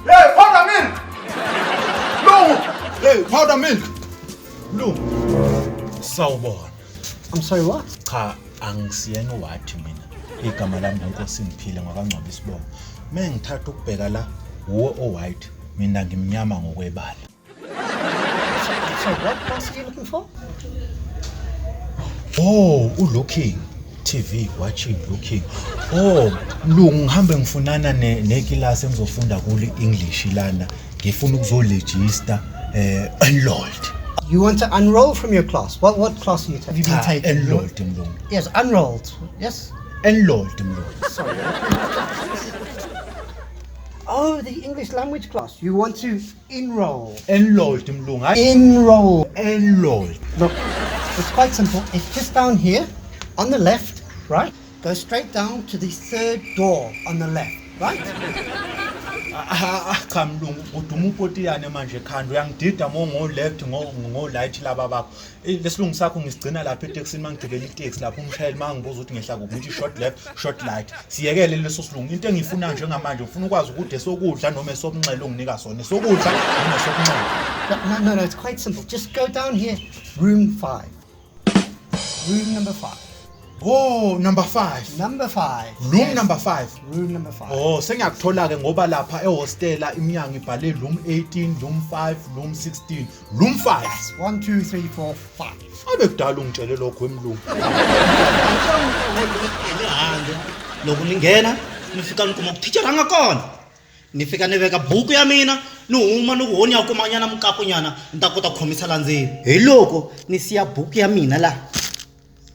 Hey, powder milk! No! Hey, powder milk! No. Sawubona. I'm sorry, what? Cha, angisiyena wathi mina. Igama lami uNkosi ngiphile ngakangcwaba isibongo. Mengithatha ukubheka la, uwo white, mina ngimnyama ngokwebala. So what class are you looking for? Oh, looking. TV watching looking. Oh, Mlungu ngihambe ngifunana nekilasi engizofunda kule English lana. Ngifuna ukuzoregister enrolled. You want to unroll from your class? What class are you taking? Have you been taking? Enrolled, Mlungu. Yes, unrolled. Yes. Enrolled, Mlungu. Sorry. Oh, the English language class. You want to enroll? Enrolled, Mlungu. Enroll. Enrolled. Look, it's quite simple. It's just down here, on the left, right? Go straight down to the third door on the left, right? Cha Mlungu, uduma upotiyane manje khanda uyangidida ngo left ngo right laba bakho. Lesilungu sakho ngisigcina lapha eTaxini mangigibela iTaxi lapha umshayeli mangibuza ukuthi ngehla kuphi ngithi short left, short right. Siyekele leso silungu. Into engifuna njengamanje ufuna ukwazi ukuthi esokudla noma esobunxele onginika sona. Esokudla noma esobunxele. No, it's quite simple. Just go down here, room 5. Room number 5. Oh, number 5. Number 5. Room Yes. number 5. Room number 5. Oh, sengiyakuthola ke ngoba lapha ehostela iminyango ibhale room 18, room 5, room 16, room 5. Yes. 1, 2, 3, 4, 5. Abe kudala ungitshele lokho emlungu. Loko ningena nifika nikuma kuthitshera ngakona nifika neveka buku ya mina nuhuma nukuhonya kumanyana mkapo nyana ntakota khomisa landzeni hi loko ni siya buku ya mina la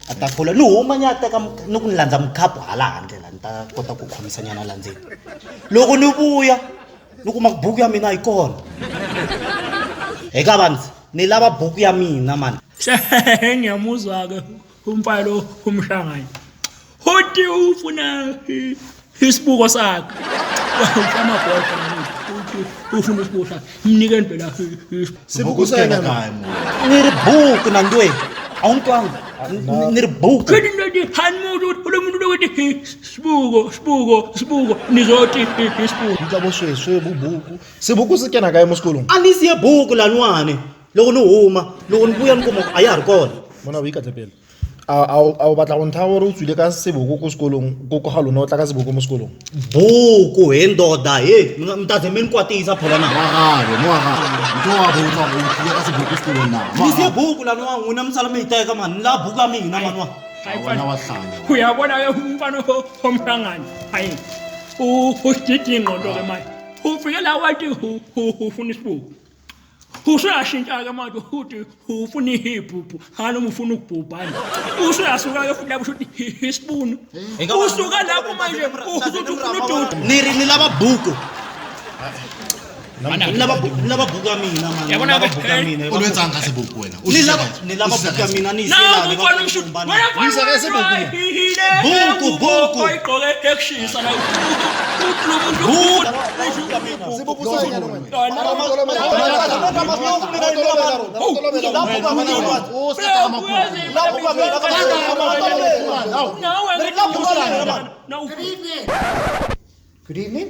atakhola nuhuma nyata ka nukunlandza mkhapo hala handle la nta kota ku khomisa nyana landzeni loko ni vuya nukuma buku ya mina ikona eka bandzi ni lava buku ya mina man ngiyamuzwa ke umpalo umhlangano hothi ufuna isibuko sakhe ufama bhodla uthi ufuna isibuko sakhe mnike impela Sibuku sena naye. ni ri buku na ndwe awuntwanga ni ri buku kedi ndoti hanmuntu lo muntu lokuthi sibuko nizothi isibuko Ntla bosweswe bubuku. Sibuku se kena kae mo sekolong? anisiye buku lanwane loko ni huma loko ni vuya ni kuma a ya ri kona Mona o ikatla pele. A batla go ntha gore o tswile ka sebuku ko sekolong go ga lona o tla ka sebuku mo sekolong. buku he ndoda he mtadze meni kwatisa phola na nisiye buku lanwa n'wina misala mi yi teka mani ni lava buku ya mina manwa uyabona ke umfana omhlangano hayi udidi ingqondo ke manje ufike la wathi ufuna isibuko usuyashintsha ke manje uthi ufuna ihibhubhu haloma ufuna ukubhubhana usuyasuka ke futhi lapho uthi isibunu usuka lapho manje uthi ufuna ududu ni lava buku ni lava buku ya mina mani yabona ke Ulwenzanga sebuku wena. ni lava buku ya mina ni nawu isela ubona umshuti buku ayigqoke ekushisa la Sibuku sa kena wena. Good evening.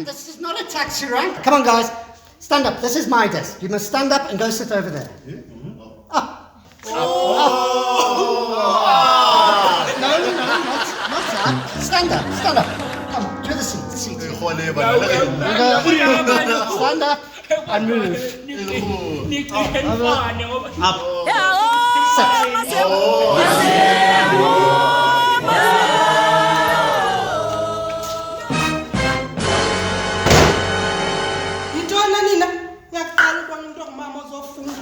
This is not a taxi rank. Come on, guys. Stand up. This is my desk. You must stand up and go sit over there. No, not that. Stand up. Come, to the seat. Stand up and move. Yintona nina yaqala kwanto kumama ozofuna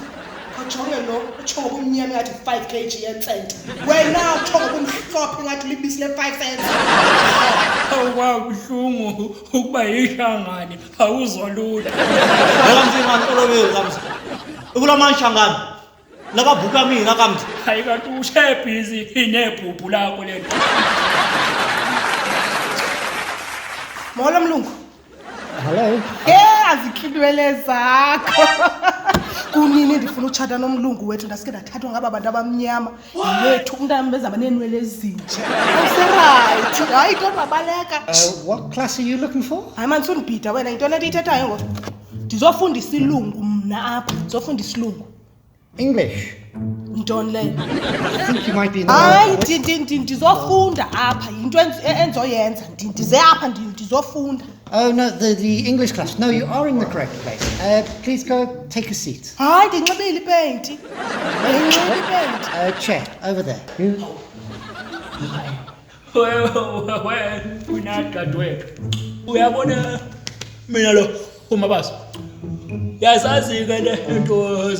ujonge lo ujonge kumnyama ngathi 5 kg yentsente wena ujonge kumhlophe ngathi libisi le 5 cents awubuhlungu ukuba yishangane awuzolula kamzima ntolobeni kamzi ukula manshangani lava buku ya mina kamzi hayi kanti ushebhizi inebhubhu lakho lento Mola mlungu Hello? Azikhilwele zakho. Kunini ndifuna utshata nomlungu wethu ndaske ndathathwa ngaba bantu abamnyama. Yethu umntana bezaba neenwele ezinje. Awuserayithi. Hayi into babaleka. What class are you looking for? Hayi man sundibhida wena into le ndiyithethayo ngoku. Ndizofunda isilungu mna apha. Ndizofunda isilungu. English. Ntoni leyo? I think you might be in the Hayi ndizofunda apha yinto enzoyenza. Ndize apha ndizofunda. Oh, no, the English class. No, you are in the correct place. Please go take a seat. Hayi ndinxibile ipeyinti. Ndinxibe ipeyinti. Chair, over there. You... Wena dadewethu uyabona mina lo umabasa yazazi ke le into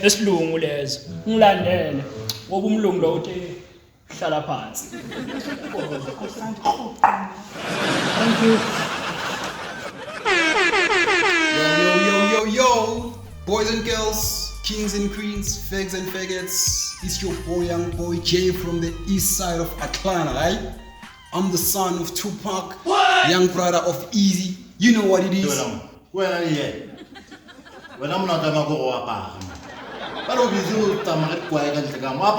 esilungu lezo ngilandele ngoba umlungu lo uthi hlala phansi. Thank you. Yo, boys and girls, kings and queens, fags and faggots. It's your boy, young boy Jay from the east side of Atlanta, right? I'm the son of Tupac, young brother of Easy. You know what it is. Where are you? When I'm not going to go up, but I'll be so tired. Quiet and take a map.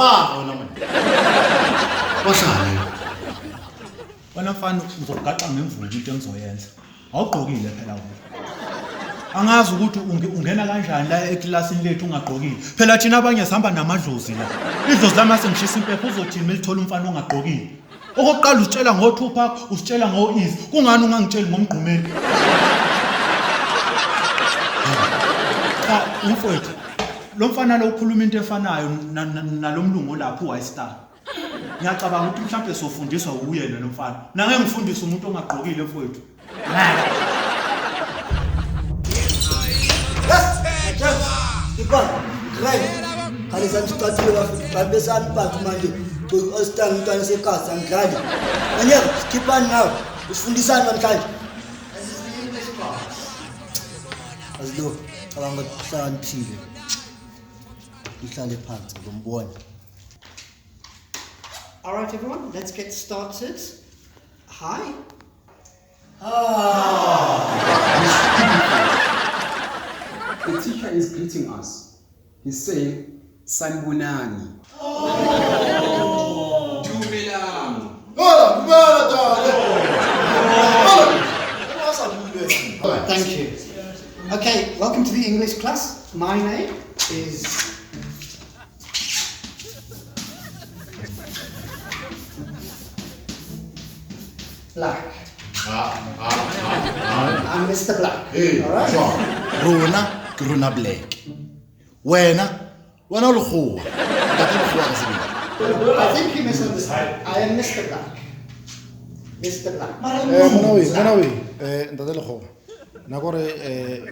What's that? Wena mfana uzogaxa ngemvulo into engizoyenza. Awugqokile phela wena. Angazi ukuthi ungena kanjani la eklasini lethu ungagqokile. Phela thina abanye sihamba namadlozi la. Idlozi lama sengishisa impepho uzothini melithola umfana ongagqokile. Okokuqala usitshela ngoTupac, usitshela ngoEasy. Kungani ungangitsheli ngomgqumeli? Mfowethu, lo mfana lo ukhuluma into efanayo nalomlungu lapho uWhystar. Ngiyacabanga ukuthi mhlawumbe sofundiswa uyena lo mfana. Nange ngifundisa umuntu ongagqokile mfowethu. Ipan, right. Kali sanjutati wa kabe san pa manje. Ostan mntwana sekhasi angidlali. Manje skip on now. Usifundisana namhlanje. Azilo, cabanga kuhlaniphile. Ihlale phansi ngombona. All right, everyone, let's get started. Hi. The teacher is greeting us. He's saying, Sanbonani. Thank you. Okay, welcome to the English class. My name is... Black. I'm Mr. Black. Hey, all right? Rona Black. Wena lo khuwa. I think you misunderstand. I am Mr. Black. Mr. Black. Monawe, ntate le go. Na gore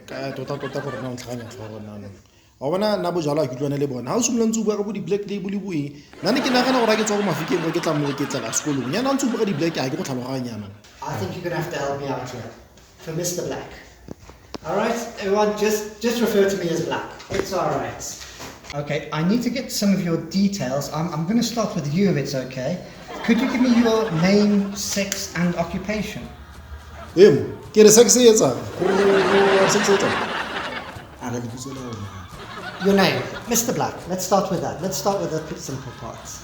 ka tota gore na ntlhanya tlhogo nana. Wa bona na bojala ke tlwana le bona. Ha o sumla ntse bua ka bo di black label le bui. Nna ke nagana gore ke tswa go mafikeng ke tla mo ke tla sekolo. Nya na ntse bua ka di black a ke go tlhaloganyana. I think you're going to have to help me out here. For Mr. Black. All right, everyone, just refer to me as Black. It's all right. Okay, I need to get some of your details. I'm going to start with you if it's okay. Could you give me your name, sex, and occupation? Ke re sex etsa. Your name, Mr. Black. Let's start with that. Let's start with the simple parts.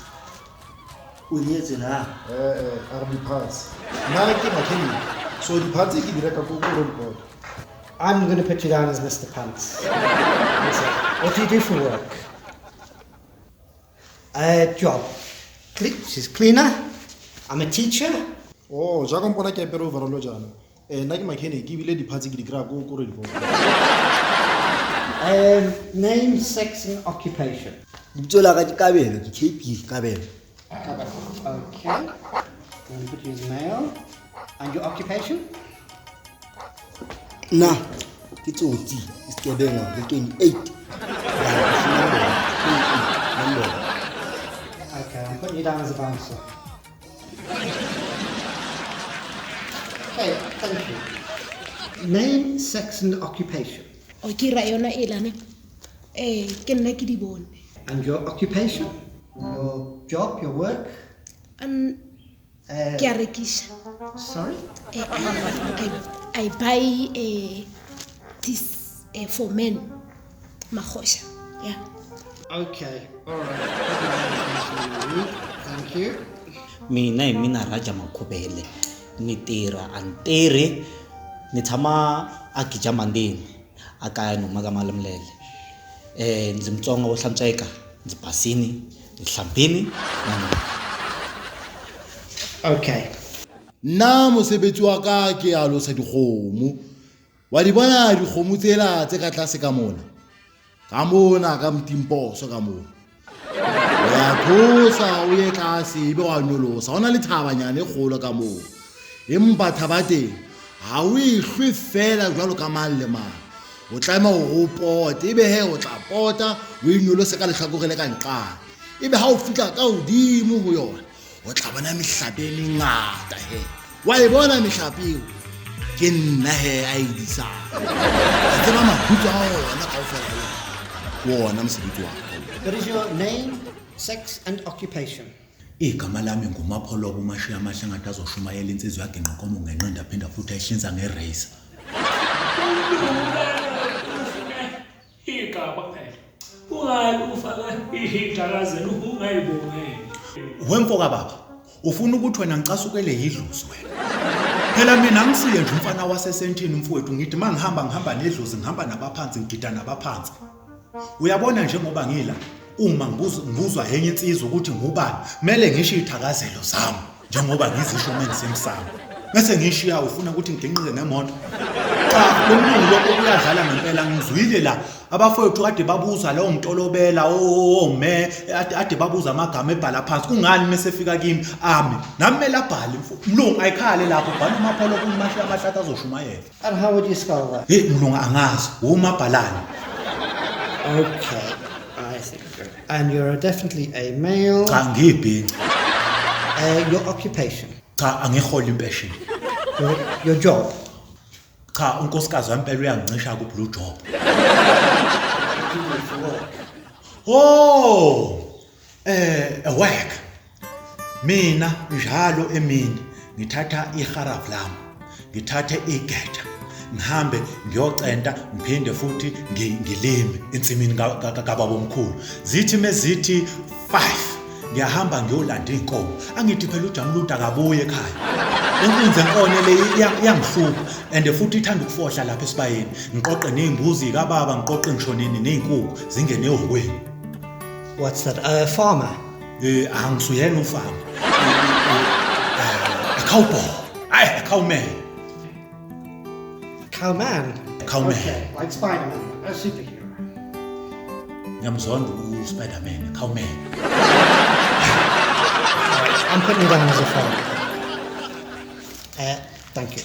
Army parts. Na ke makeni. So di parts ke di reka go report. I'm going to put you down as Mr. Pants. What do you do for work? Job. She's cleaner. I'm a teacher. Oh, ja go mpona ke pero overall jana. Na ke makeni ke bile di parts ke di kra go report. Name, sex, and occupation. Ditsola ka dikabelo, ke KP kabelo. Okay. I'm going to put you as male. And your occupation? Na, ke tsotsi, isekebenga ke 28. Okay, I'm putting you down as a bouncer. Okay, thank you. Name, sex, and occupation. Okay, rayona ilane. Ke nna ke di bone. And your occupation? Your job, your work? Ke a rekisa. Sorry? I buy this for men. Mahosha. Yeah. Okay, alright. Thank you. mina hi mina Raja Makhubele ni tirha a ni tirhi ni tshama a Gijamandini a kaya ni huma ka Malamulele ndzi Mutsonga wo hlantsweka ndzi basini ni hlambini Okay. nna mosebetsi wa ka ke a losa dikgomo wa di bona dikgomo tsela tse ka tlase ka mona ka Mtimposo ka mona ya thusa o ye tlase ebe wa nyolosa ona le thabanyane kgolo ka moo empa thaba teng ha o ihlwe fela jwalo ka mang le mang o tlaima o pota ebe he o tla pota o inyolose ka lehlakore ka nqane ebe ha o fitla ka hodimo ho yona o tla bona mehlape e mengata he wa e bona mehlape eo ke nna he a edisang a tseba mabutso a ona kaofela wona mosebetsi wa ka. What is your name, sex and occupation? igama lami nguMapholo kumashiya amahle ngathi azoshumayela insizwe yakhe nokomo ngenqindi aphinda futhi ayihlinza ngerace. Igaba phela. Ungayi ufaka ihlakazelo ungayibongeli. Wemfoka baba ufuna ukuthi wena ngicasukele yidluzi wena. Phela mina ngisiye nje umfana wasesentini mfowethu ngithi mangihamba nedluzi ngihamba nabaphansi ngigida nabaphansi. Uyabona njengoba ngila uma ngibuzwa enye insizwe ukuthi ngubani kumele ngisho ithakazelo zami njengoba ngizisho mengisemsamo bese ngishiya ufuna ukuthi ngiginqike ngemoto cha lomlungu lokho kuyadlala ngempela ngizwile la abafowethu kade babuza lo ngitolobela me ade babuza amagama ebhala phansi kungani mesefika kimi ami nami mele abhale umlungu ayikhale lapho bhala uMapholo kumashiya amahlata azoshumayela. And how would you spell that? Hey mlungu angazi umabhalani. Okay, I think. And you're definitely a male. Cha ngibhinqa. Your occupation. Cha angihola impesheni. Your job. Cha unkosikazi wampela uyangicisha ku blue job. Oh! Work. Mina njalo emini ngithatha iharafu lami. Ngithathe igeta. Ngihambe ngiyocenta ngiphinde futhi ngilime ensimini kababa omkhulu zithi mezithi 5 ngiyahamba ngiyolanda inkomo angithi phela uJamuluda akabuye ekhaya inkunzi enkone le iyangihlupha and futhi ithanda ukufohla lapha esibayeni ngiqoqe nezimbuzi kababa ngiqoqe ngishoneni nezinkukhu zingene ehokweni. What's that? A farmer? Angisuyena ufama. A cowboy. A cowman. Cowman? Cowman. Okay, like Spider-Man, a superhero. Ngiyamzonda uSpider-Man, cowman. I'm putting you down as a farmer. Thank you.